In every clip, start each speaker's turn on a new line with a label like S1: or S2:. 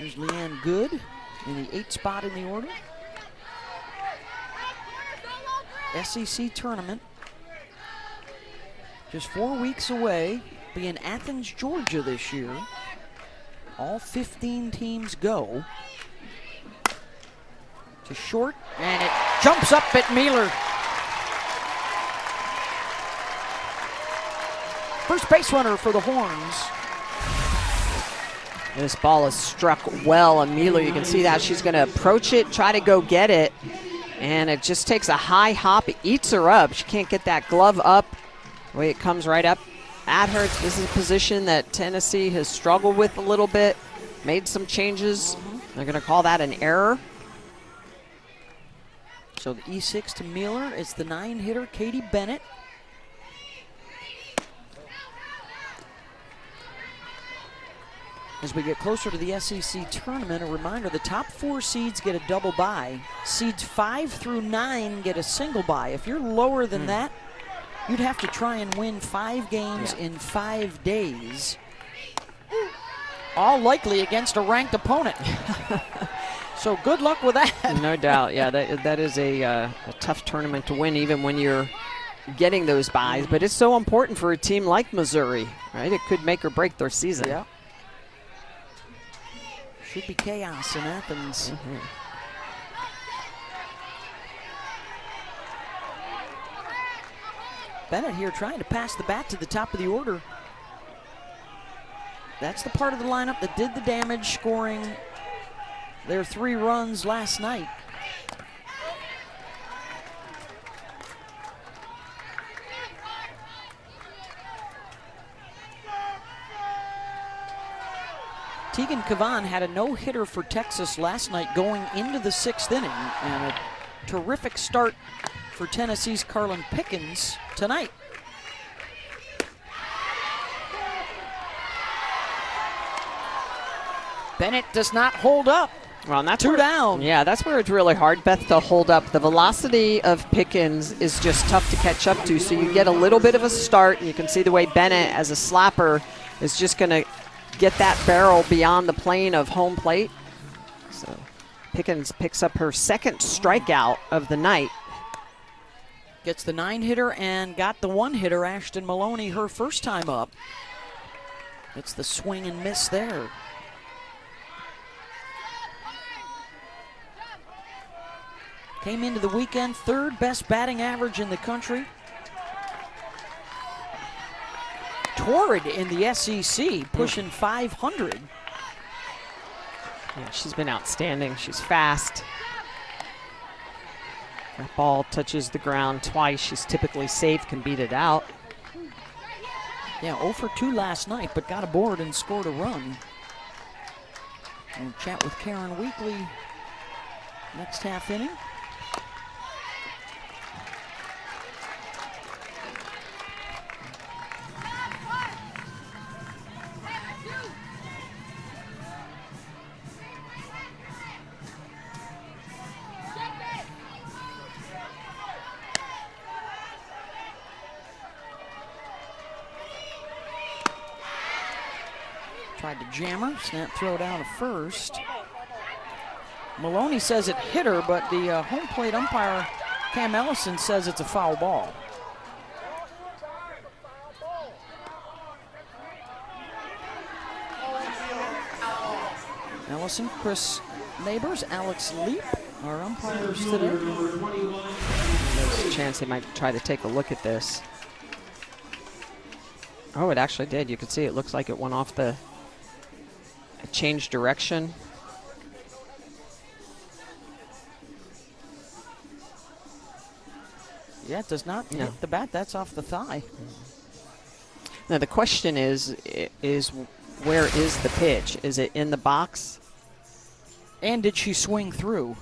S1: There's Leanne Good in the 8th spot in the order. SEC tournament. Just 4 weeks away. Be in Athens, Georgia this year. All 15 teams go. To short, and it jumps up at Mueller. First base runner for the Horns.
S2: This ball is struck well, and Mueller, you can see that she's going to approach it, try to go get it, and it just takes a high hop, it eats her up. She can't get that glove up the way it comes right up at her. This is a position that Tennessee has struggled with a little bit, made some changes. They're going to call that an error.
S1: So the E6 to Mueller. It's the 9-hitter, Katie Bennett. As we get closer to the SEC tournament, a reminder, the top 4 seeds get a double bye. Seeds 5 through 9 get a single bye. If you're lower than that, you'd have to try and win 5 games in 5 days. All likely against a ranked opponent. So good luck with that.
S2: No doubt, yeah, that is a tough tournament to win, even when you're getting those byes. But it's so important for a team like Missouri, right? It could make or break their season.
S1: Yeah. Should be chaos in Athens. Bennett here trying to pass the bat to the top of the order. That's the part of the lineup that did the damage, scoring their 3 runs last night. Tegan Cavan had a no-hitter for Texas last night going into the 6th inning, and a terrific start for Tennessee's Carlin Pickens tonight. Bennett does not hold up.
S2: Well, and that's
S1: 2 down.
S2: Yeah, that's where it's really hard, Beth, to hold up. The velocity of Pickens is just tough to catch up to, so you get a little bit of a start, and you can see the way Bennett, as a slapper, is just going to get that barrel beyond the plane of home plate. So Pickens picks up her 2nd strikeout of the night.
S1: Gets the 9-hitter and got the 1-hitter, Ashton Maloney, her first time up. It's the swing and miss there. Came into the weekend 3rd best batting average in the country. Torrid in the SEC, pushing 500.
S2: Yeah, she's been outstanding. She's fast. That ball touches the ground twice. She's typically safe, can beat it out.
S1: Yeah, 0 for 2 last night, but got aboard and scored a run. We'll chat with Karen Weekly next half inning. Tried to jam her, snap throw down to first. Maloney says it hit her, but the home plate umpire, Cam Ellison, says it's a foul ball. Ellison, Chris Neighbors, Alex Leap, our umpires today.
S2: There's a chance they might try to take a look at this. Oh, it actually did. You can see it looks like it went off the changed direction.
S1: Yeah, it does not hit the bat. That's off the thigh.
S2: Now the question is where is the pitch? Is it in the box?
S1: And did she swing through?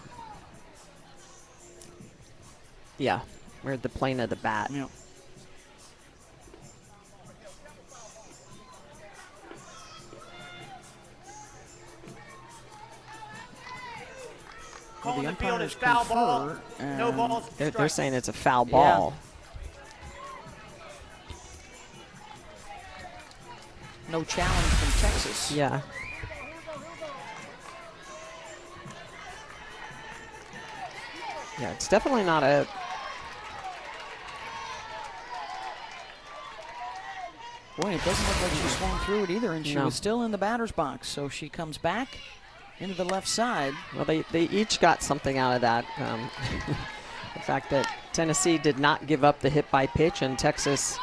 S2: Yeah, where's the plane of the bat?
S1: Yeah. Well, the umpires
S3: foul ball. No balls.
S2: They're saying it's a foul ball.
S1: No challenge from Texas.
S2: Yeah. Yeah, it's definitely not a...
S1: Boy, it doesn't look like she swung through it either, and she
S2: No.
S1: was still in the batter's box. So she comes back into the left side.
S2: Well, they each got something out of that. The fact that Tennessee did not give up the hit by pitch, and Texas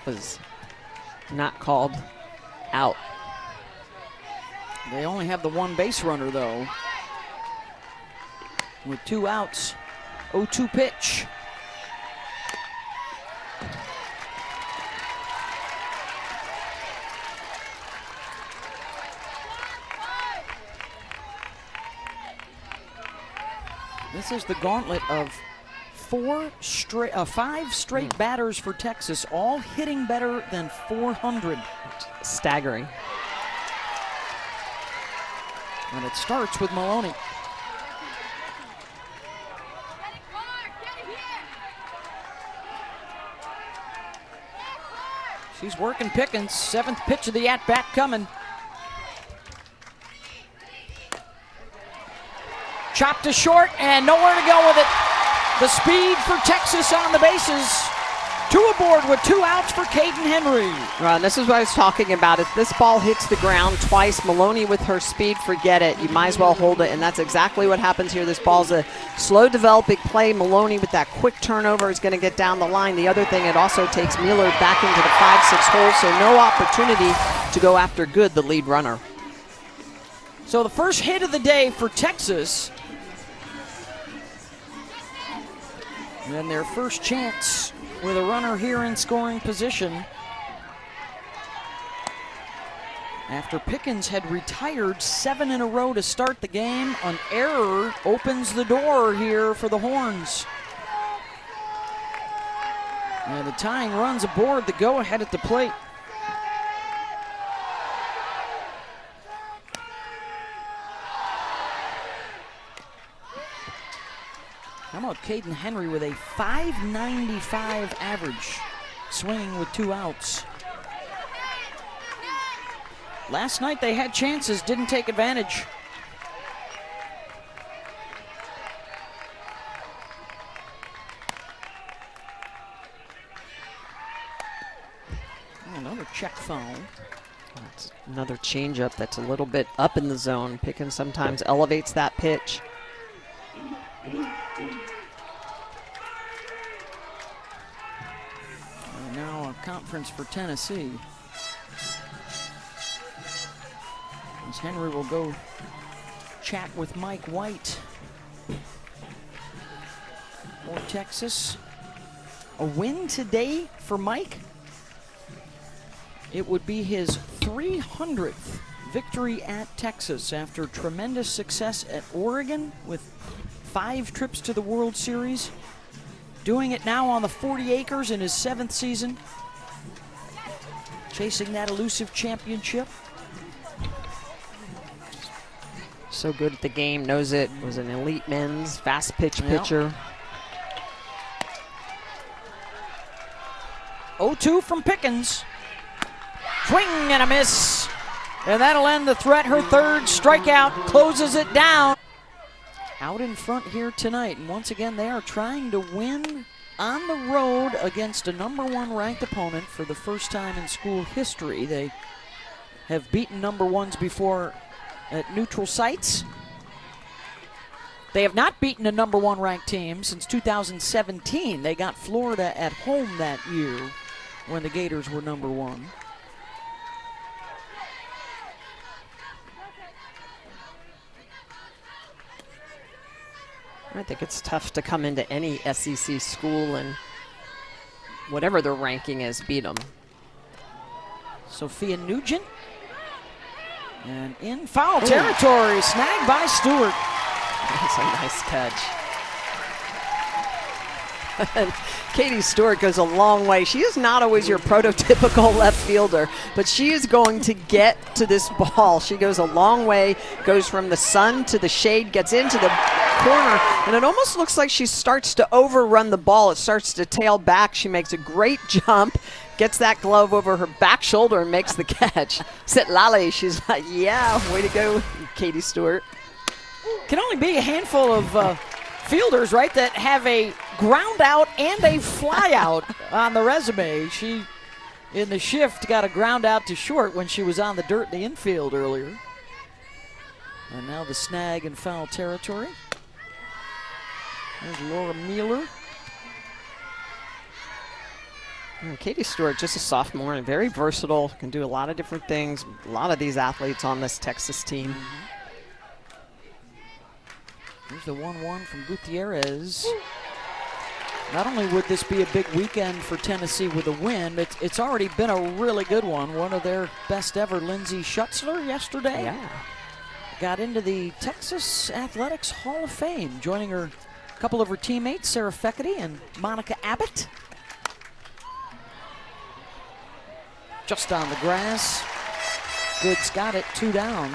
S2: was not called out.
S1: They only have the one base runner, though. With 2 outs, 0-2 pitch. This is the gauntlet of 5 straight batters for Texas, all hitting better than 400.
S2: Staggering.
S1: And it starts with Maloney. She's working Pickens. 7th pitch of the at-bat coming. Chopped to short and nowhere to go with it. The speed for Texas on the bases. 2 aboard with 2 outs for Caden Henry.
S2: Right, this is what I was talking about. If this ball hits the ground twice, Maloney with her speed, forget it. You might as well hold it, and that's exactly what happens here. This ball's a slow developing play. Maloney with that quick turnover is going to get down the line. The other thing, it also takes Mueller back into the 5-6 hole, so no opportunity to go after Good, the lead runner.
S1: So the first hit of the day for Texas. And their first chance with a runner here in scoring position. After Pickens had retired 7 in a row to start the game, an error opens the door here for the Horns. And the tying runs aboard the go-ahead at the plate. How about Caden Henry with a .595 average, swinging with 2 outs. Last night they had chances, didn't take advantage. Another check foul.
S2: That's another changeup that's a little bit up in the zone. Pickens sometimes elevates that pitch.
S1: And now a conference for Tennessee. As Henry will go chat with Mike White for Texas. A win today for Mike. It would be his 300th victory at Texas after tremendous success at Oregon with 5 trips to the World Series. Doing it now on the 40 acres in his 7th season. Chasing that elusive championship.
S2: So good at the game, knows it, was an elite men's fast pitch pitcher.
S1: 0-2 from Pickens. Swing and a miss. And that'll end the threat. Her 3rd strikeout closes it down. Out in front here tonight. And once again, they are trying to win on the road against a #1 ranked opponent for the first time in school history. They have beaten #1s before at neutral sites. They have not beaten a #1 ranked team since 2017. They got Florida at home that year when the Gators were #1.
S2: I think it's tough to come into any SEC school and whatever their ranking is, beat them.
S1: Sophia Nugent. And in foul territory, snagged by Stewart.
S2: That's a nice catch. And Katie Stewart goes a long way. She is not always your prototypical left fielder, but she is going to get to this ball. She goes a long way, goes from the sun to the shade, gets into the corner, and it almost looks like she starts to overrun the ball. It starts to tail back. She makes a great jump, gets that glove over her back shoulder and makes the catch. Sit Lally, she's like, yeah, way to go, Katie Stewart.
S1: Can only be a handful of fielders, right, that have a ground out and a fly out on the resume. She, in the shift, got a ground out to short when she was on the dirt in the infield earlier. And now the snag in foul territory. There's Laura Mueller.
S2: Katie Stewart, just a sophomore and very versatile, can do a lot of different things. A lot of these athletes on this Texas team.
S1: Here's the 1-1 from Gutierrez. Not only would this be a big weekend for Tennessee with a win, but it's already been a really good one. One of their best ever, Lindsay Schutzler, yesterday.
S2: Yeah.
S1: Got into the Texas Athletics Hall of Fame, joining her a couple of her teammates, Sarah Feckety and Monica Abbott. Just on the grass. Goods got it, 2 down.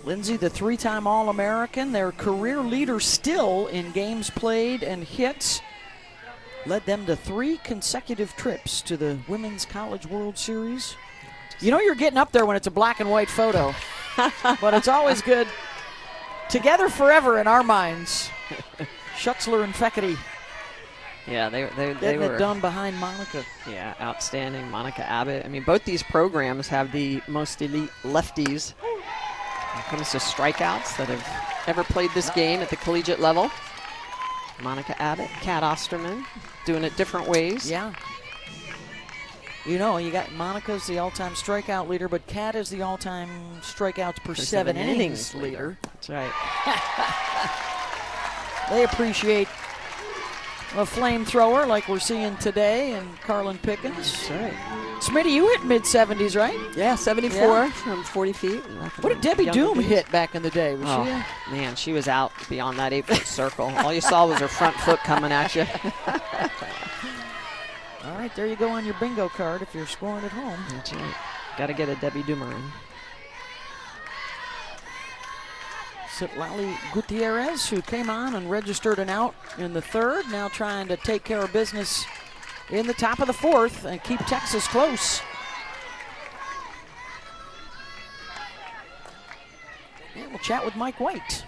S1: Lindsay, the 3-time All-American, their career leader still in games played and hits, led them to 3 consecutive trips to the Women's College World Series. You know you're getting up there when it's a black and white photo, but it's always good. Together forever in our minds. Schutzler and Feckety.
S2: Yeah, they
S1: Getting
S2: were
S1: it done behind Monica.
S2: Yeah, outstanding. Monica Abbott. I mean, both these programs have the most elite lefties when it comes to strikeouts that have ever played this game at the collegiate level. Monica Abbott, Kat Osterman, doing it different ways.
S1: Yeah. You know, you got Monica's the all-time strikeout leader, but Kat is the all-time strikeouts per 7 innings leader.
S2: That's right.
S1: They appreciate a flamethrower like we're seeing today and Carlin Pickens.
S2: That's right.
S1: Smitty, you hit mid-70s, right?
S2: Yeah, 74 from 40 feet.
S1: What did Debbie Doom hit back in the day? Was she
S2: man, she was out beyond that 8-foot circle. All you saw was her front foot coming at you.
S1: All right, there you go on your bingo card if you're scoring at home.
S2: That's right. Got to get a Debbie Doomer in.
S1: Citlali Gutierrez, who came on and registered an out in the 3rd, now trying to take care of business in the top of the 4th and keep Texas close. And we'll chat with Mike White.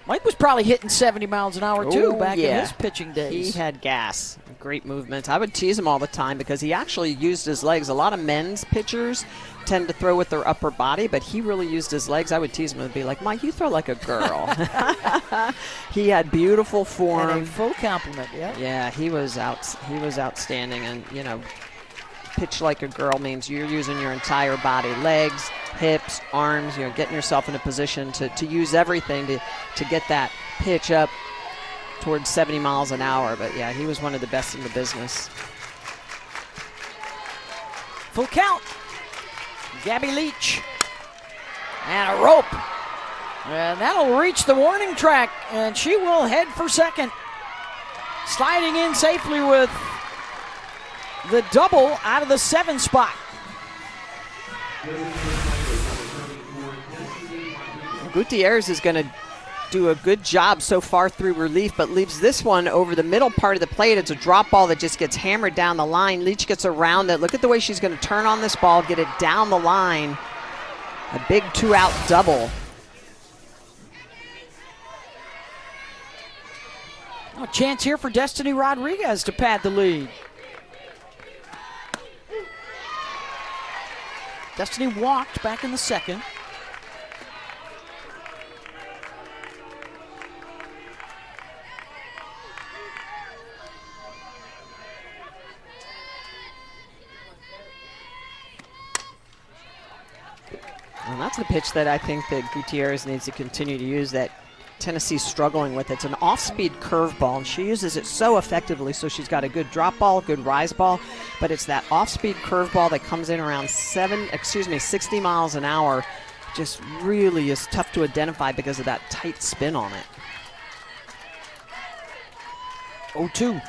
S1: Mike was probably hitting 70 miles an hour, too, back in his pitching days.
S2: He had gas. Great movement. I would tease him all the time because he actually used his legs. A lot of men's pitchers tend to throw with their upper body, but he really used his legs. I would tease him and be like, Mike, you throw like a girl. He had beautiful form.
S1: And a full compliment, yeah.
S2: Yeah, he was outstanding. And, you know, pitch like a girl means you're using your entire body, legs, hips, arms, you know, getting yourself in a position to use everything to get that pitch up towards 70 miles an hour. But yeah, he was one of the best in the business.
S1: Full count. Gabby Leach. And a rope. And that'll reach the warning track, and she will head for second. Sliding in safely with the double out of the 7 spot.
S2: Gutierrez is going to do a good job so far through relief, but leaves this one over the middle part of the plate. It's a drop ball that just gets hammered down the line. Leach gets around it. Look at the way she's going to turn on this ball, get it down the line. A big 2-out double.
S1: A chance here for Destiny Rodriguez to pad the lead. Destiny walked back in the 2nd.
S2: And that's the pitch that I think that Gutierrez needs to continue to use, that Tennessee's struggling with. It's an off-speed curveball, and she uses it so effectively. So she's got a good drop ball, good rise ball, but it's that off-speed curveball that comes in around 60 miles an hour. Just really is tough to identify because of that tight spin on it.
S1: 0-2.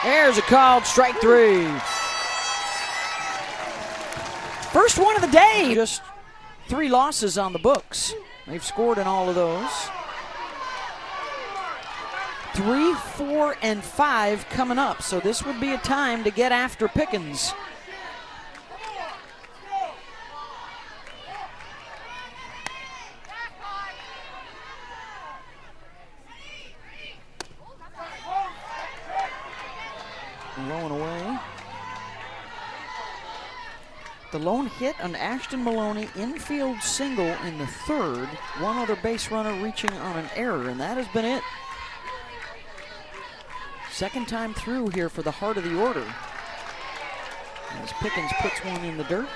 S1: There's a called strike 3. First one of the day. Just 3 losses on the books. They've scored in all of those. 3, 4, and 5 coming up. So this would be a time to get after Pickens. Rolling away. The lone hit on Ashton Maloney, infield single in the 3rd. One other base runner reaching on an error, and that has been it. Second time through here for the heart of the order. As Pickens puts one in the dirt.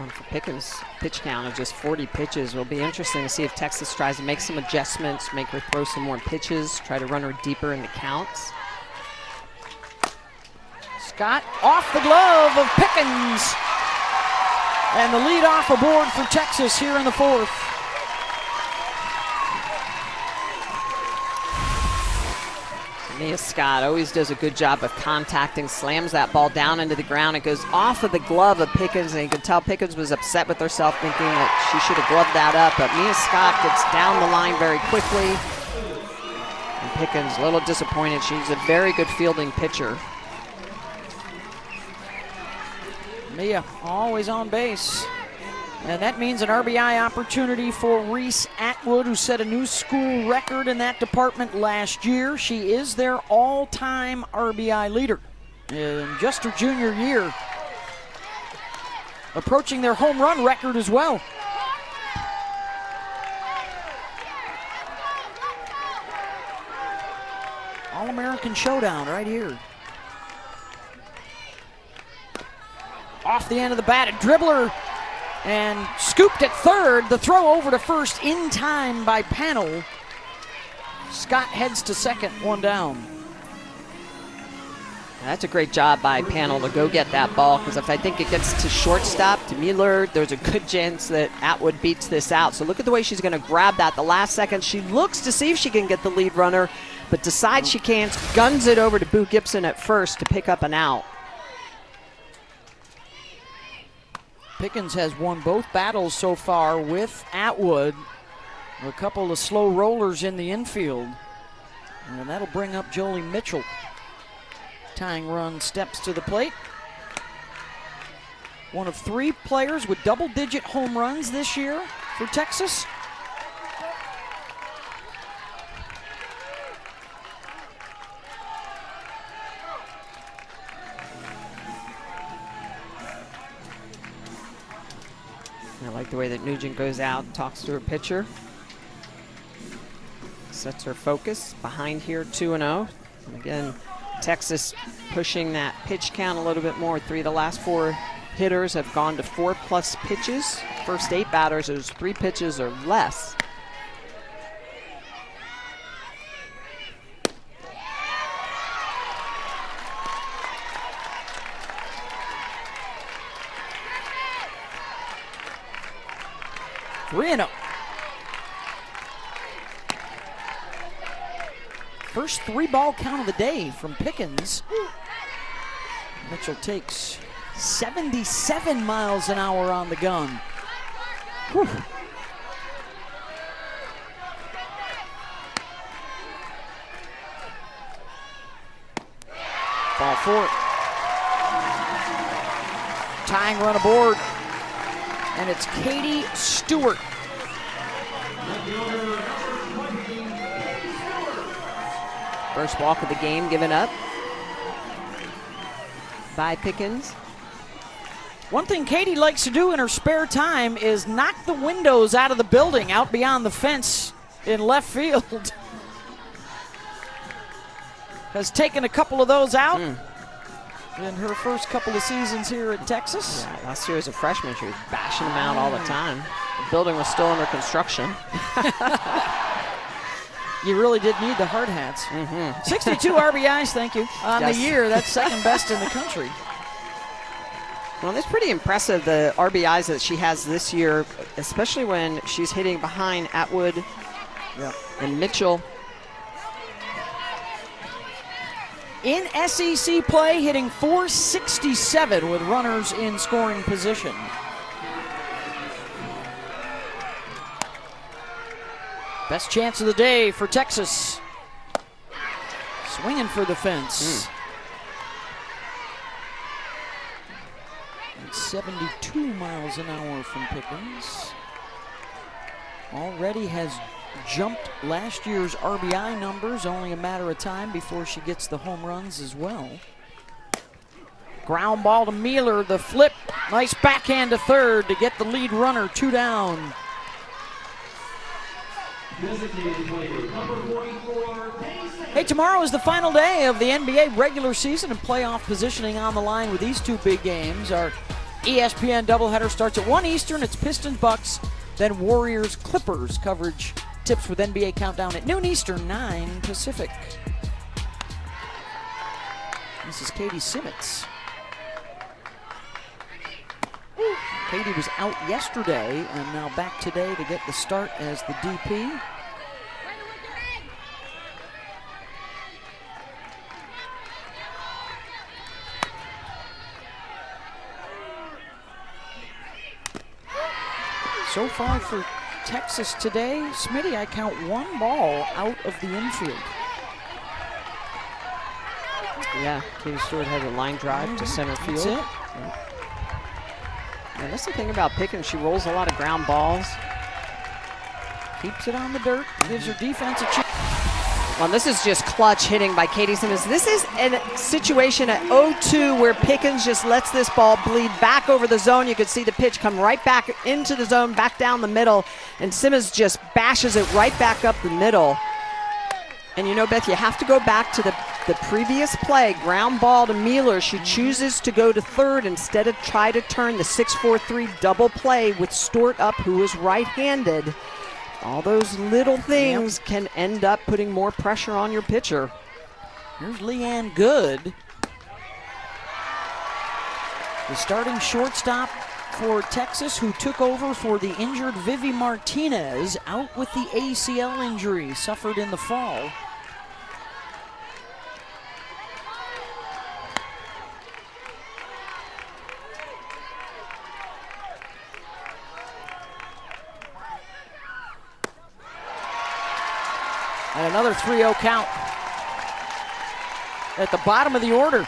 S2: For Pickens, pitch count of just 40 pitches. Will be interesting to see if Texas tries to make some adjustments, make her throw some more pitches, try to run her deeper in the counts.
S1: Scott off the glove of Pickens. And the lead off aboard for Texas here in the 4th.
S2: Mia Scott always does a good job of contacting, slams that ball down into the ground. It goes off of the glove of Pickens, and you can tell Pickens was upset with herself, thinking that she should have gloved that up. But Mia Scott gets down the line very quickly. And Pickens a little disappointed. She's a very good fielding pitcher.
S1: Mia always on base. And that means an RBI opportunity for Reese Atwood, who set a new school record in that department last year. She is their all-time RBI leader in just her junior year. Approaching their home run record as well. All-American showdown right here. Off the end of the bat, a dribbler. And scooped at 3rd. The throw over to 1st in time by Panel. Scott heads to 2nd, 1 down.
S2: That's a great job by Panel to go get that ball, because if I think it gets to shortstop, to Mueller, there's a good chance that Atwood beats this out. So look at the way she's going to grab that the last second. She looks to see if she can get the lead runner, but decides she can't, guns it over to Boo Gibson at 1st to pick up an out.
S1: Pickens has won both battles so far with Atwood. A couple of slow rollers in the infield. And that'll bring up Jolie Mitchell. Tying run steps to the plate. One of 3 players with double-digit home runs this year for Texas.
S2: I like the way that Nugent goes out and talks to her pitcher. Sets her focus behind here, 2-0. And again, Texas pushing that pitch count a little bit more. 3 of the last 4 hitters have gone to 4+ pitches. First 8 batters, there's 3 pitches or less.
S1: First 3-ball count of the day from Pickens. Mitchell takes 77 miles an hour on the gun. Whew. Ball 4. Tying run aboard. And it's Katie Stewart.
S2: First walk of the game given up by Pickens.
S1: One thing Katie likes to do in her spare time is knock the windows out of the building out beyond the fence in left field. Has taken a couple of those out in her first couple of seasons here at Texas.
S2: Yeah, last year as a freshman, she was bashing them out all the time. The building was still under construction.
S1: You really did need the hard hats. 62 RBIs, thank you, on the year. That's second best in the country.
S2: Well, that's pretty impressive, the RBIs that she has this year, especially when she's hitting behind Atwood and Mitchell.
S1: In SEC play, hitting .467 with runners in scoring position. Best chance of the day for Texas. Swinging for the fence. 72 miles an hour from Pickens. Already has jumped last year's RBI numbers, only a matter of time before she gets the home runs as well. Ground ball to Mueller, the flip, nice backhand to third to get the lead runner 2 down. Hey, tomorrow is the final day of the NBA regular season and playoff positioning on the line with these 2 big games. Our ESPN doubleheader starts at 1 Eastern. It's Pistons-Bucks, then Warriors-Clippers. Coverage tips with NBA Countdown at noon Eastern, 9 Pacific. This is Katie Simmons. Katie was out yesterday and now back today to get the start as the DP. So far for Texas today, Smitty, I count 1 ball out of the infield.
S2: Yeah, Katie Stewart has a line drive to center field.
S1: That's it.
S2: Yeah, that's the thing about Pickens. She rolls a lot of ground balls.
S1: Keeps it on the dirt, gives her defense a chance.
S2: Well, this is just clutch hitting by Katie Simmons. This is a situation at 0-2 where Pickens just lets this ball bleed back over the zone. You could see the pitch come right back into the zone, back down the middle, and Simmons just bashes it right back up the middle. And you know, Beth, you have to go back to the previous play, ground ball to Mueller. She chooses to go to third instead of try to turn the 6-4-3 double play with Stewart up, who is right-handed. All those little things can end up putting more pressure on your pitcher.
S1: Here's Leanne Good, the starting shortstop for Texas, who took over for the injured Vivi Martinez, out with the ACL injury suffered in the fall. And another 3-0 count at the bottom of the order.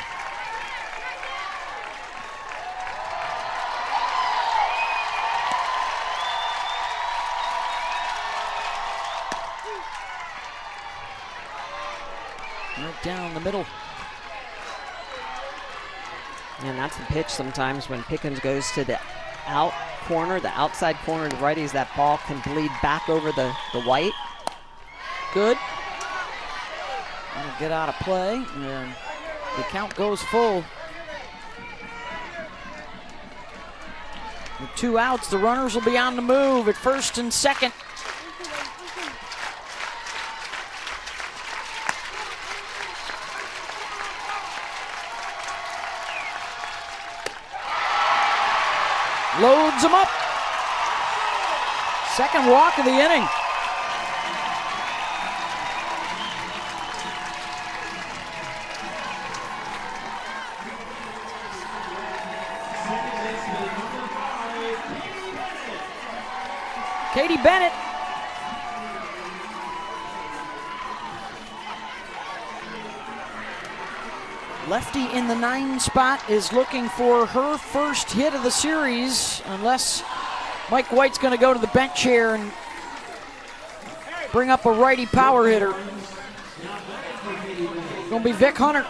S1: Right down the middle.
S2: And that's the pitch sometimes when Pickens goes to the out corner, the outside corner of the righties, that ball can bleed back over the white.
S1: Good. That'll get out of play, and the count goes full. With 2 outs, the runners will be on the move at first and second. Loads them up. Second walk of the inning. Katie Bennett. Lefty in the 9 spot is looking for her first hit of the series, unless Mike White's going to go to the bench here and bring up a righty power hitter. Going to be Vic Hunter.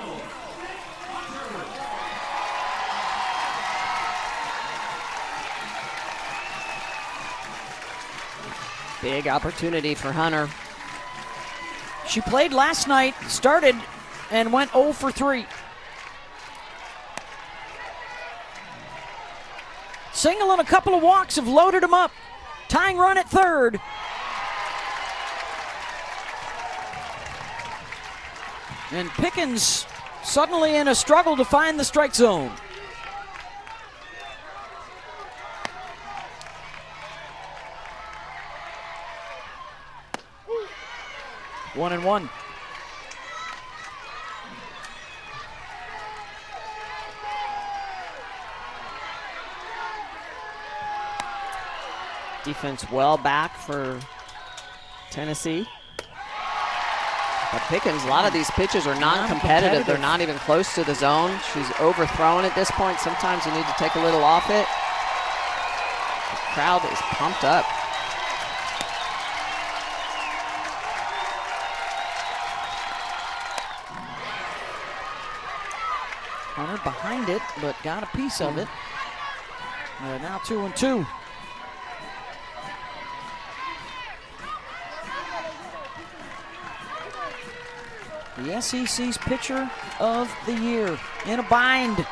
S2: Big opportunity for Hunter.
S1: She played last night, started, and went 0 for 3. Single and a couple of walks have loaded them up. Tying run at third. And Pickens suddenly in a struggle to find the strike zone. 1-1.
S2: Defense well back for Tennessee. But Pickens, a lot of these pitches are non-competitive. They're not even close to the zone. She's overthrown at this point. Sometimes you need to take a little off it. The crowd is pumped up.
S1: Hunter behind it, but got a piece of it. Now 2-2. The SEC's pitcher of the year in a bind.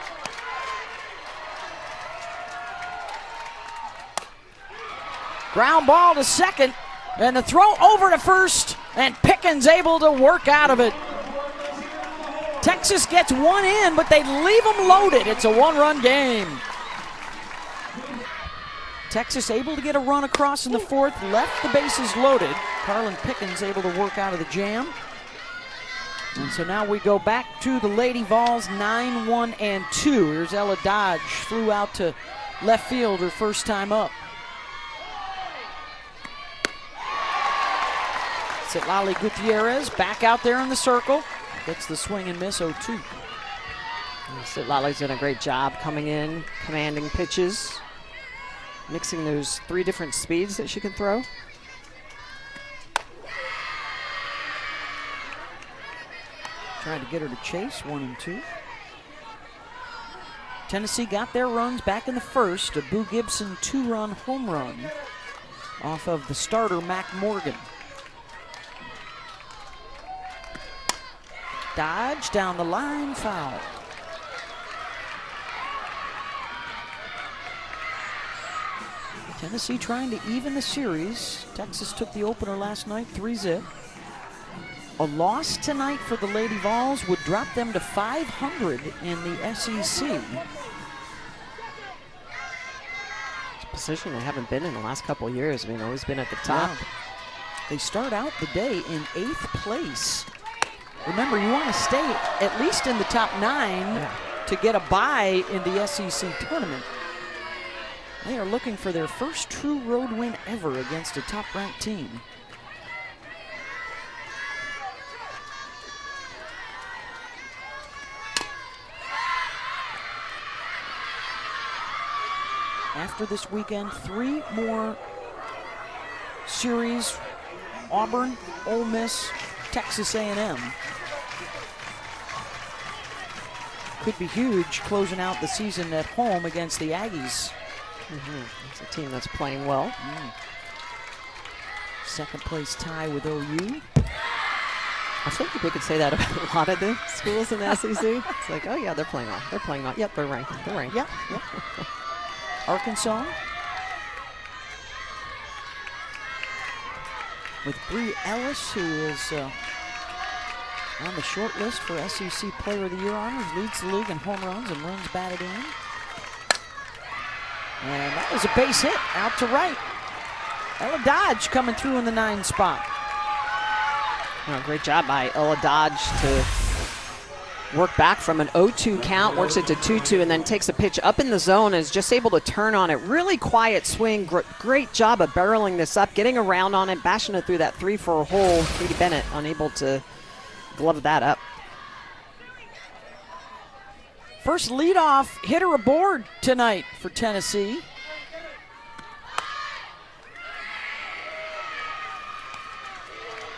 S1: Ground ball to second, and the throw over to first, and Pickens able to work out of it. Texas gets one in, but they leave them loaded. It's a one-run game. Texas able to get a run across in the fourth, left the bases loaded. Carlin Pickens able to work out of the jam. And so now we go back to the Lady Vols, 9-1-2. Here's Ella Dodge, flew out to left field her first time up. Citlali Gutierrez back out there in the circle. Gets the swing and miss, 0-2.
S2: Citlali's done a great job coming in, commanding pitches, mixing those 3 different speeds that she can throw.
S1: Trying to get her to chase, 1-2. Tennessee got their runs back in the first. A Boo Gibson 2-run home run off of the starter, Mac Morgan. Dodge down the line, foul. Tennessee trying to even the series. Texas took the opener last night, 3-0. A loss tonight for the Lady Vols would drop them to 500 in the SEC.
S2: It's a position they haven't been in the last couple of years. I mean, always been at the top.
S1: Yeah. They start out the day in 8th place. Remember, you want to stay at least in the top 9 to get a bye in the SEC tournament. They are looking for their first true road win ever against a top-ranked team. After this weekend, 3 more series: Auburn, Ole Miss, Texas A&M. Could be huge closing out the season at home against the Aggies.
S2: It's a team that's playing well.
S1: Second place tie with OU.
S2: I think we could say that about a lot of the schools in the SEC. It's like, oh yeah, they're playing well. They're playing well. Yep, they're ranked. They're ranked.
S1: Yep. Arkansas with Bree Ellis, who is on the short list for SEC Player of the Year honors, leads the league in home runs and runs batted in. And that was a base hit out to right. Ella Dodge coming through in the 9 spot.
S2: Well, great job by Ella Dodge to work back from an 0-2 count, works it to 2-2, and then takes a pitch up in the zone and is just able to turn on it. Really quiet swing. Great job of barreling this up, getting around on it, bashing it through that 3-4 hole. Katie Bennett unable to glove that up.
S1: First leadoff hitter aboard tonight for Tennessee.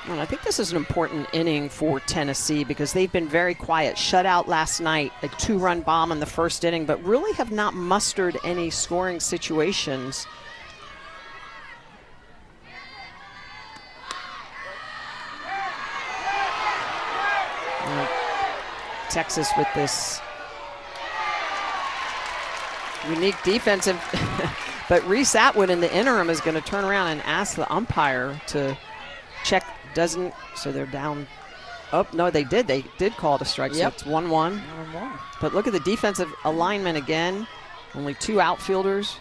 S2: Well, I think this is an important inning for Tennessee because they've been very quiet. Shut out last night, a 2-run bomb in the first inning, but really have not mustered any scoring situations. Texas with this unique defensive, but Reese Atwood in the interim is going to turn around and ask the umpire to check. Doesn't, so they're down. Oh, no, they did call it a strike, so it's 1-1. But look at the defensive alignment again. Only 2 outfielders.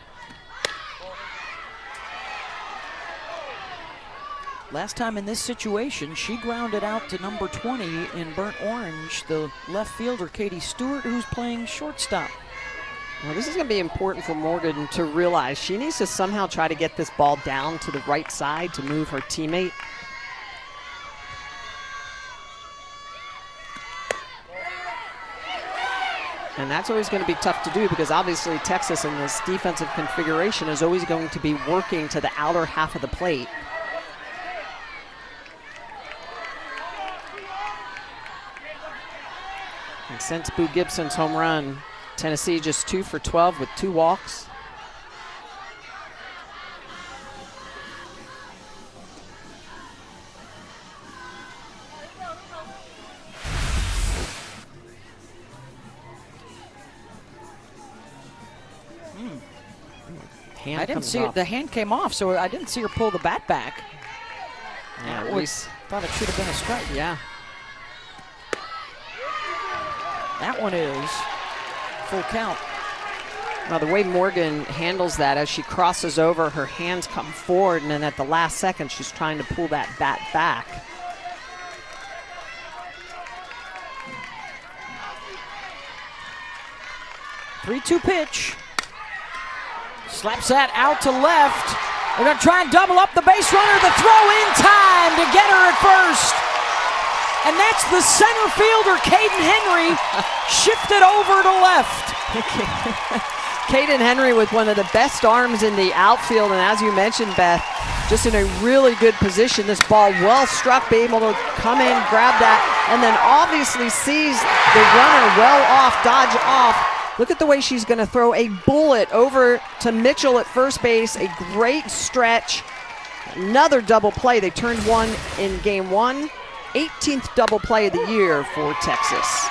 S1: Last time in this situation, she grounded out to number 20 in burnt orange, the left fielder, Katie Stewart, who's playing shortstop.
S2: Well, this is going to be important for Morgan to realize she needs to somehow try to get this ball down to the right side to move her teammate. And that's always going to be tough to do because obviously Texas in this defensive configuration is always going to be working to the outer half of the plate. And since Boo Gibson's home run, Tennessee just 2 for 12 with 2 walks.
S1: I didn't see it. The hand came off, so I didn't see her pull the bat back.
S2: Yeah,
S1: thought it should have been a strike.
S2: Yeah.
S1: That one is full count.
S2: Now the way Morgan handles that, as she crosses over, her hands come forward, and then at the last second, she's trying to pull that bat back.
S1: Three-two pitch. Slaps that out to left. They're going to try and double up the base runner. The throw in time to get her at first. And that's the center fielder, Caden Henry, shifted over to left.
S2: Caden Henry with one of the best arms in the outfield, and as you mentioned, Beth, just in a really good position. This ball well struck, be able to come in, grab that, and then obviously sees the runner well off, dodge off. Look at the way she's going to throw a bullet over to Mitchell at first base. A great stretch. Another double play. They turned one in game 1. 18th double play of the year for Texas.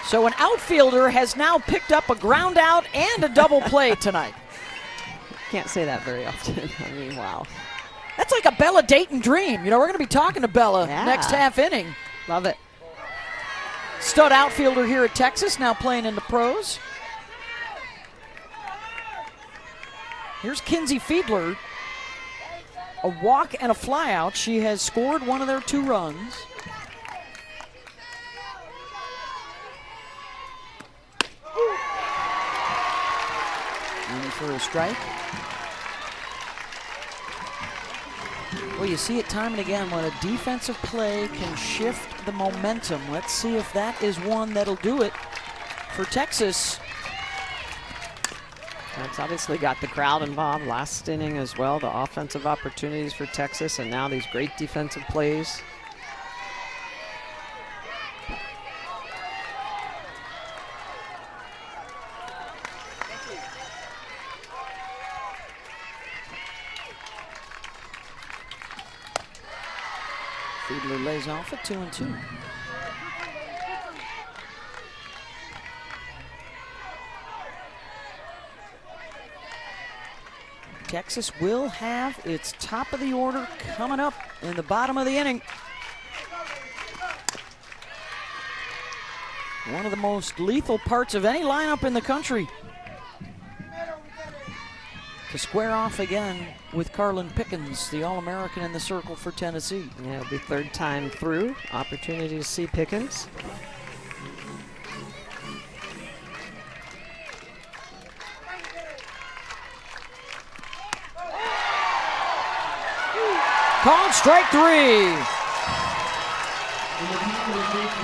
S1: So an outfielder has now picked up a ground out and a double play tonight.
S2: Can't say that very often. I mean, wow.
S1: That's like a Bella Dayton dream. You know, we're going to be talking to Bella next half inning.
S2: Love it.
S1: Stud outfielder here at Texas, now playing in the pros. Here's Kinsey Fiedler. A walk and a flyout. She has scored one of their 2 runs. Aiming for a strike. Well, you see it time and again when a defensive play can shift the momentum. Let's see if that is one that'll do it for Texas.
S2: That's obviously got the crowd involved last inning as well. The offensive opportunities for Texas, and now these great defensive plays.
S1: Fiedler lays off at 2-2. Texas will have its top of the order coming up in the bottom of the inning. One of the most lethal parts of any lineup in the country. To square off again with Carlin Pickens, the All-American in the circle for Tennessee.
S2: Yeah, it'll be 3rd time through. Opportunity to see Pickens.
S1: Called strike 3.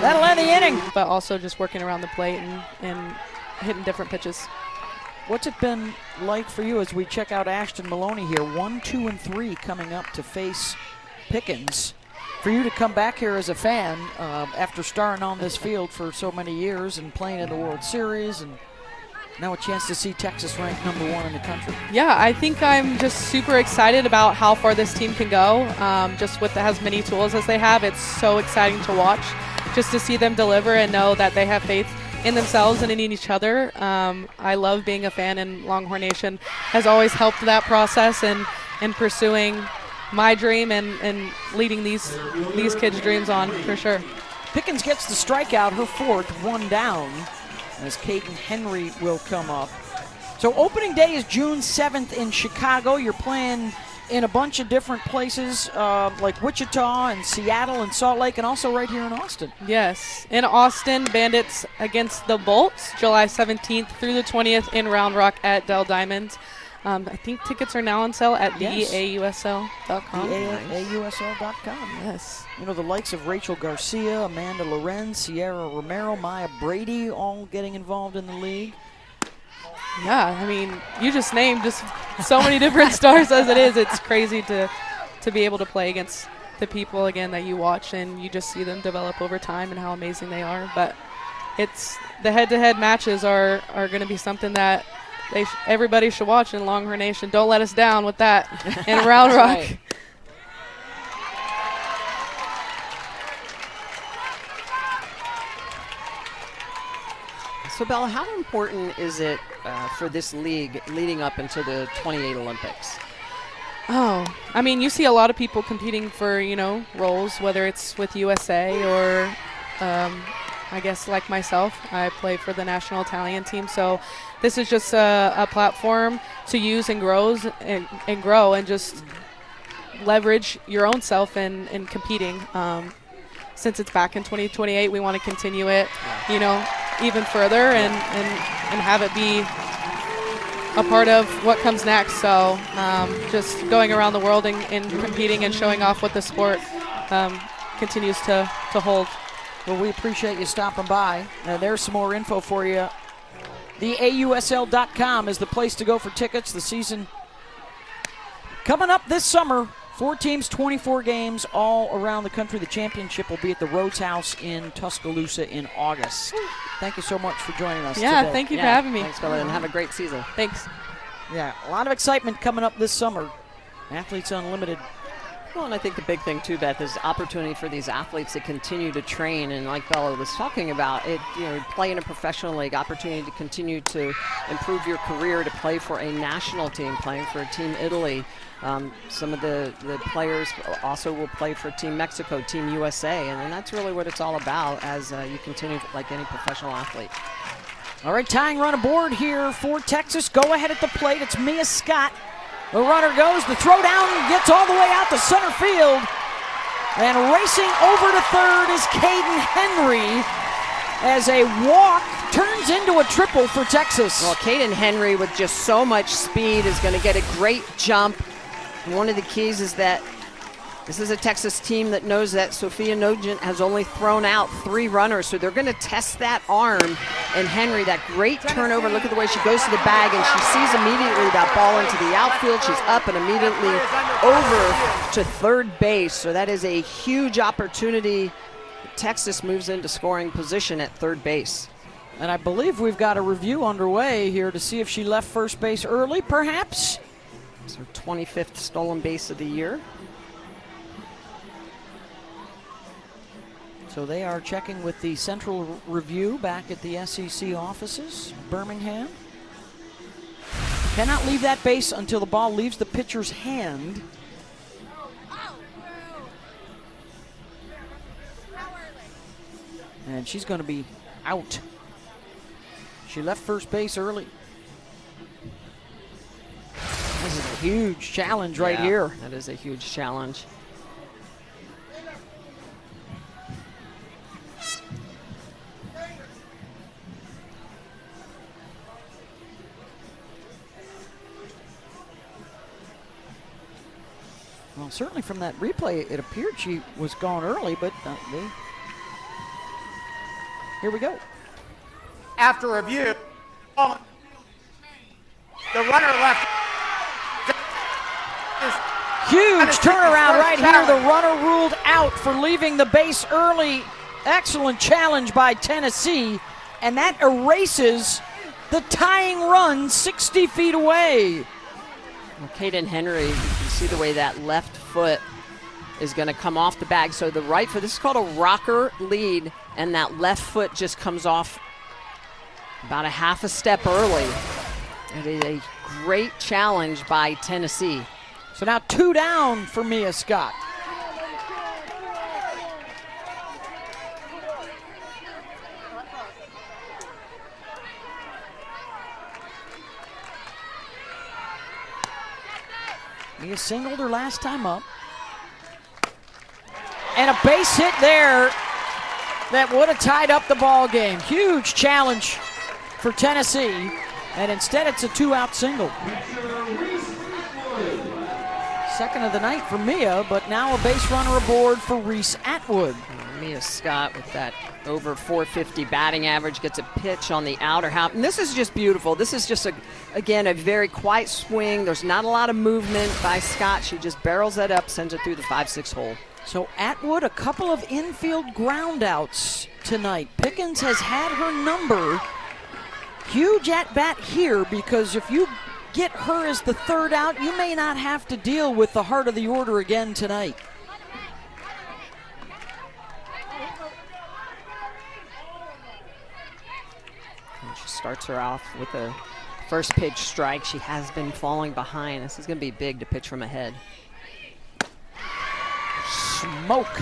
S1: That'll end the inning.
S4: But also just working around the plate and hitting different pitches.
S1: What's it been like for you as we check out Ashton Maloney here? 1, 2, and 3 coming up to face Pickens. For you to come back here as a fan after starring on this field for so many years and playing in the World Series, and now a chance to see Texas ranked #1 in the country.
S4: Yeah, I think I'm just super excited about how far this team can go. Just with as many tools as they have, it's so exciting to watch. Just to see them deliver and know that they have faith in themselves and in each other. I love being a fan, and Longhorn Nation has always helped that process and pursuing my dream and leading these kids' dreams on for sure.
S1: Pickens gets the strikeout, her 4th, 1 down, as Caden Henry will come up. So opening day is June 7th in Chicago. You're playing in a bunch of different places like Wichita and Seattle and Salt Lake, and also right here in Austin.
S4: Yes. In Austin, Bandits against the Bolts, July 17th through the 20th in Round Rock at Dell Diamond. I think tickets are now on sale at theausl.com.
S1: theausl.com.
S4: Yes.
S1: You know, the likes of Rachel Garcia, Amanda Lorenz, Sierra Romero, Maya Brady, all getting involved in the league.
S4: Yeah, I mean, you just named just so many different stars as it is. It's crazy to be able to play against the people, again, that you watch, and you just see them develop over time and how amazing they are. But it's the head-to-head matches are going to be something that everybody should watch in Longhorn Nation. Don't let us down with that in Round Rock.
S2: Right. So, Bella, how important is it for this league leading up into the 28 Olympics?
S4: Oh, I mean, you see a lot of people competing for, roles, whether it's with USA or I guess like myself, I play for the national Italian team. So this is just a platform to use and grow and just leverage your own self in competing. Since it's back in 2028, we want to continue it, even further and have it be a part of what comes next. So just going around the world and competing and showing off what the sport continues to hold.
S1: Well, we appreciate you stopping by. There's some more info for you. Theausl.com is the place to go for tickets. The season coming up this summer. 4 teams, 24 games all around the country. The championship will be at the Rhodes House in Tuscaloosa in August. Thank you so much for joining us
S4: Yeah,
S1: today.
S4: thank you for having me.
S2: Thanks, Bella, and have a great season.
S4: Thanks.
S1: Yeah, a lot of excitement coming up this summer. Athletes Unlimited.
S2: Well, and I think the big thing too, Beth, is opportunity for these athletes to continue to train. And like Bella was talking about, play in a professional league, opportunity to continue to improve your career, to play for a national team, playing for Team Italy. Some of the players also will play for Team Mexico, Team USA, and that's really what it's all about as you continue like any professional athlete.
S1: All right, tying run aboard here for Texas. Go ahead at the plate. It's Mia Scott. The runner goes. The throw down gets all the way out to center field. And racing over to third is Caden Henry as a walk turns into a triple for Texas.
S2: Well, Caden Henry with just so much speed is going to get a great jump. And one of the keys is that this is a Texas team that knows that Sophia Nogent has only thrown out 3 runners, so they're going to test that arm. And Henry, that great turnover, look at the way she goes to the bag, and she sees immediately that ball into the outfield. She's up and immediately over to third base, so that is a huge opportunity. Texas moves into scoring position at third base.
S1: And I believe we've got a review underway here to see if she left first base early, perhaps.
S2: It's her 25th stolen base of the year.
S1: So they are checking with the central review back at the SEC offices, Birmingham. Cannot leave that base until the ball leaves the pitcher's hand. And she's going to be out. She left first base early. This is a huge challenge right here.
S2: That is a huge challenge.
S1: Well, certainly from that replay, it appeared she was gone early, but here we go.
S3: After review, the runner left.
S1: Huge turnaround right here. The runner ruled out for leaving the base early. Excellent challenge by Tennessee, and that erases the tying run 60 feet away.
S2: Well, Caden Henry, you can see the way that left foot is going to come off the bag. So the right foot, this is called a rocker lead, and that left foot just comes off about a half a step early. It is a great challenge by Tennessee.
S1: So now 2 down for Mia Scott. Mia singled her last time up. And a base hit there that would have tied up the ball game. Huge challenge for Tennessee, and instead it's a 2-out single. Second of the night for Mia, but now a base runner aboard for Reese Atwood.
S2: Mia Scott with that over 450 batting average gets a pitch on the outer half. And this is just beautiful. This is just, again, a very quiet swing. There's not a lot of movement by Scott. She just barrels that up, sends it through the 5-6 hole.
S1: So Atwood, a couple of infield ground outs tonight. Pickens has had her number. Huge at bat here, because if you get her as the third out, you may not have to deal with the heart of the order again tonight.
S2: And she starts her off with a first pitch strike. She has been falling behind. This is going to be big to pitch from ahead.
S1: Smoke.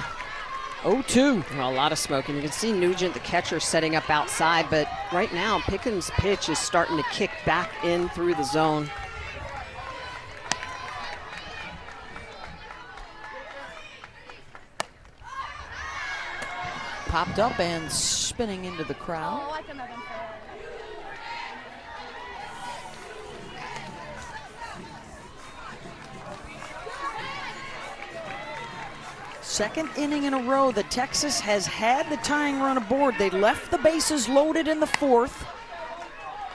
S1: 0-2.
S2: Well, a lot of smoke, and you can see Nugent, the catcher, setting up outside, but right now Pickens' pitch is starting to kick back in through the zone.
S1: Popped up and spinning into the crowd. Second inning in a row that Texas has had the tying run aboard. They left the bases loaded in the fourth,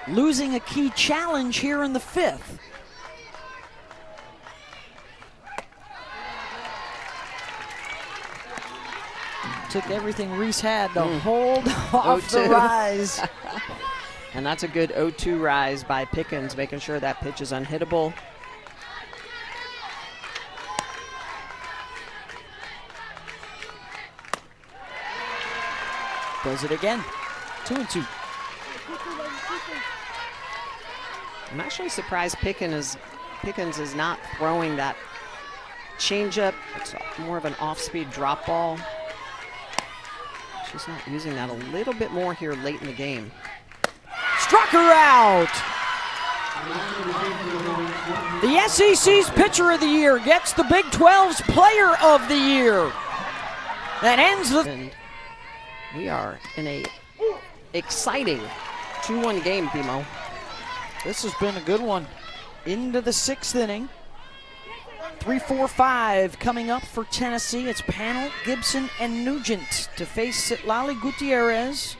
S1: losing a key challenge here in the fifth. Took everything Reese had to hold off the rise.
S2: And that's a good 0-2 rise by Pickens, making sure that pitch is unhittable.
S1: Does it again. 2-2.
S2: I'm actually surprised Pickens is not throwing that changeup. It's more of an off-speed drop ball. She's not using that a little bit more here late in the game.
S1: Struck her out. The SEC's Pitcher of the Year gets the Big 12's Player of the Year. That ends the...
S2: And we are in a exciting 2-1 game, Bimo.
S1: This has been a good one. Into the sixth inning. 3-4-5 coming up for Tennessee. It's Pannell, Gibson, and Nugent to face Citlali Gutierrez.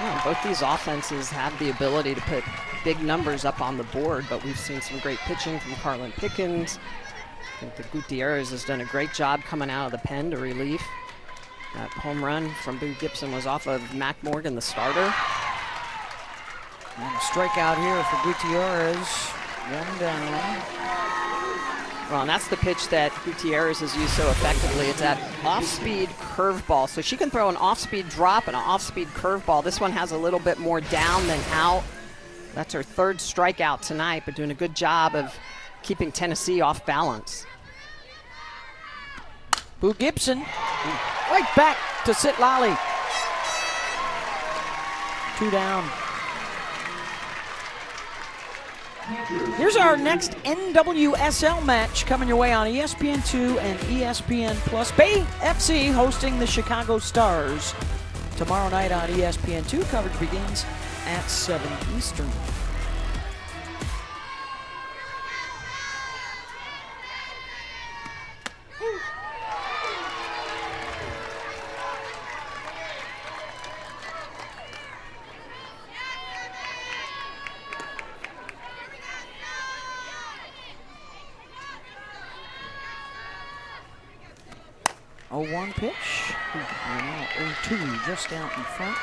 S2: Yeah, both these offenses have the ability to put big numbers up on the board, but we've seen some great pitching from Carlin Pickens. I think the Gutierrez has done a great job coming out of the pen to relief. That home run from Boo Gibson was off of Mac Morgan, the starter.
S1: And a strikeout here for Gutierrez. One down.
S2: Well, and that's the pitch that Gutierrez has used so effectively. It's that off-speed curveball. So she can throw an off-speed drop and an off-speed curveball. This one has a little bit more down than out. That's her third strikeout tonight, but doing a good job of keeping Tennessee off balance.
S1: Boo Gibson, right back to Citlali. 2 down. Here's our next NWSL match coming your way on ESPN2 and ESPN Plus. Bay FC hosting the Chicago Stars tomorrow night on ESPN2. Coverage begins at 7 Eastern. One pitch. And now 0-2 just out in front.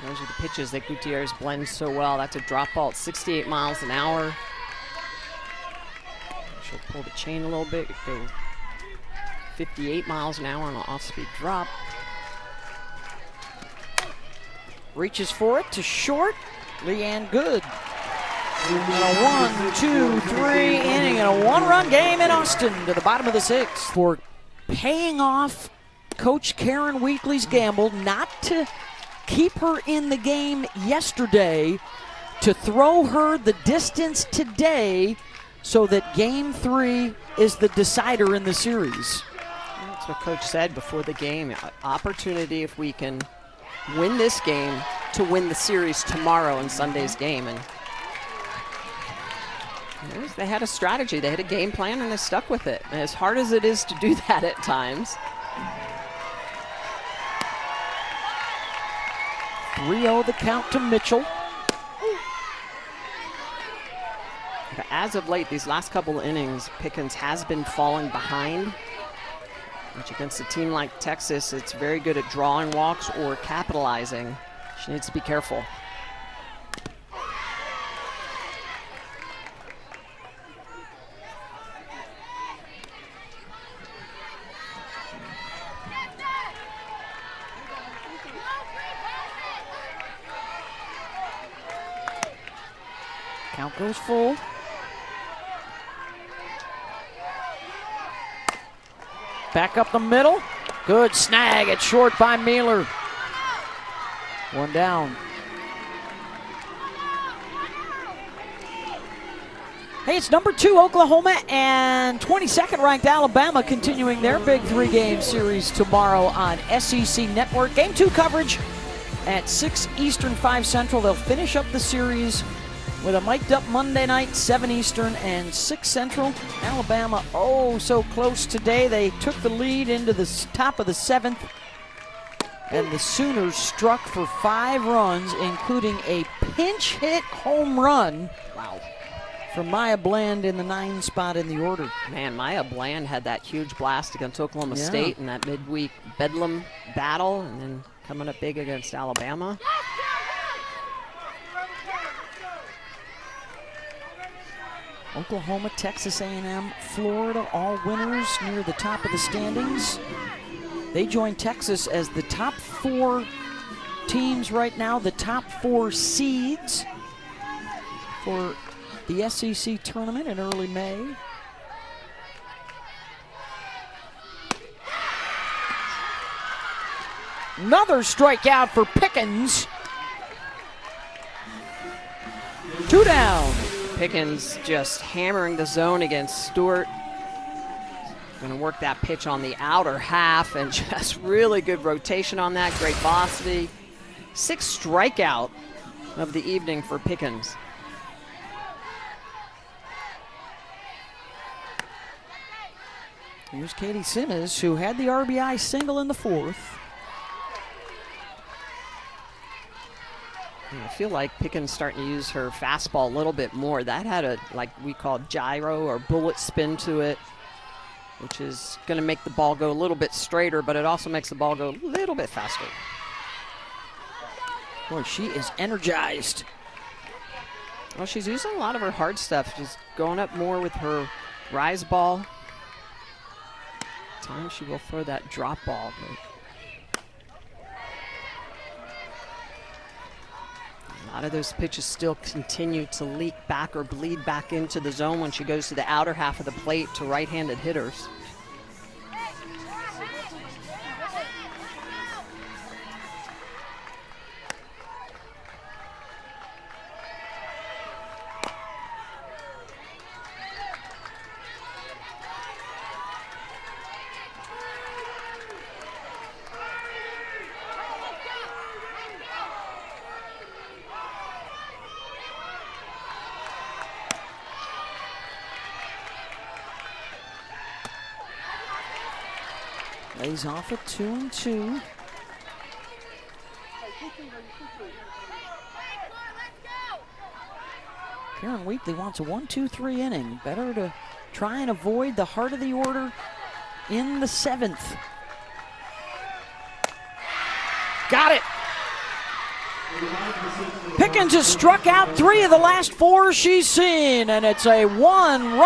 S2: Those are the pitches that Gutierrez blends so well. That's a drop ball at 68 miles an hour. She'll pull the chain a little bit, go 58 miles an hour on an off-speed drop.
S1: Reaches for it to short. Leanne Good. And a 1, 2, 3 inning and a one-run game in Austin to the bottom of the sixth. For paying off Coach Karen Weekly's gamble not to keep her in the game yesterday, to throw her the distance today so that Game 3 is the decider in the series.
S2: That's what Coach said before the game. Opportunity, if we can win this game, to win the series tomorrow in Sunday's game. And they had a strategy. They had a game plan, and they stuck with it. And as hard as it is to do that at times.
S1: 3-0 the count to Mitchell.
S2: But as of late, these last couple of innings, Pickens has been falling behind, which against a team like Texas, it's very good at drawing walks or capitalizing. She needs to be careful.
S1: Count goes full. Back up the middle. Good snag at short by Mueller. One down. Hey, it's number 2 Oklahoma and 22nd ranked Alabama continuing their big 3-game series tomorrow on SEC Network. Game 2 coverage at 6 Eastern, 5 Central. They'll finish up the series with a mic'd up Monday night, 7 Eastern and 6 Central. Alabama, oh, so close today. They took the lead into the top of the 7th, and the Sooners struck for 5 runs, including a pinch hit home run.
S2: Wow.
S1: From Maya Bland in the 9 spot in the order.
S2: Man, Maya Bland had that huge blast against Oklahoma
S1: Yeah.
S2: State in that midweek Bedlam battle, and then coming up big against Alabama.
S1: Oklahoma, Texas A&M, Florida, all winners near the top of the standings. They join Texas as the top 4 teams right now, the top 4 seeds for the SEC tournament in early May. Another strikeout for Pickens. 2 down.
S2: Pickens just hammering the zone against Stewart. Going to work that pitch on the outer half, and just really good rotation on that. Great velocity. 6th strikeout of the evening for Pickens.
S1: Here's Katie Simmons, who had the RBI single in the 4th.
S2: I feel like Pickens starting to use her fastball a little bit more. That had a, like we call gyro or bullet spin to it, which is going to make the ball go a little bit straighter, but it also makes the ball go a little bit faster.
S1: Boy, she is energized.
S2: Well, she's using a lot of her hard stuff. She's going up more with her rise ball. At times she will throw that drop ball. A lot of those pitches still continue to leak back or bleed back into the zone when she goes to the outer half of the plate to right-handed hitters.
S1: Lays off at 2-2. Karen Wheatley wants a 1-2-3 inning. Better to try and avoid the heart of the order in the 7th. Got it. Pickens has struck out 3 of the last 4 she's seen, and it's a 1-run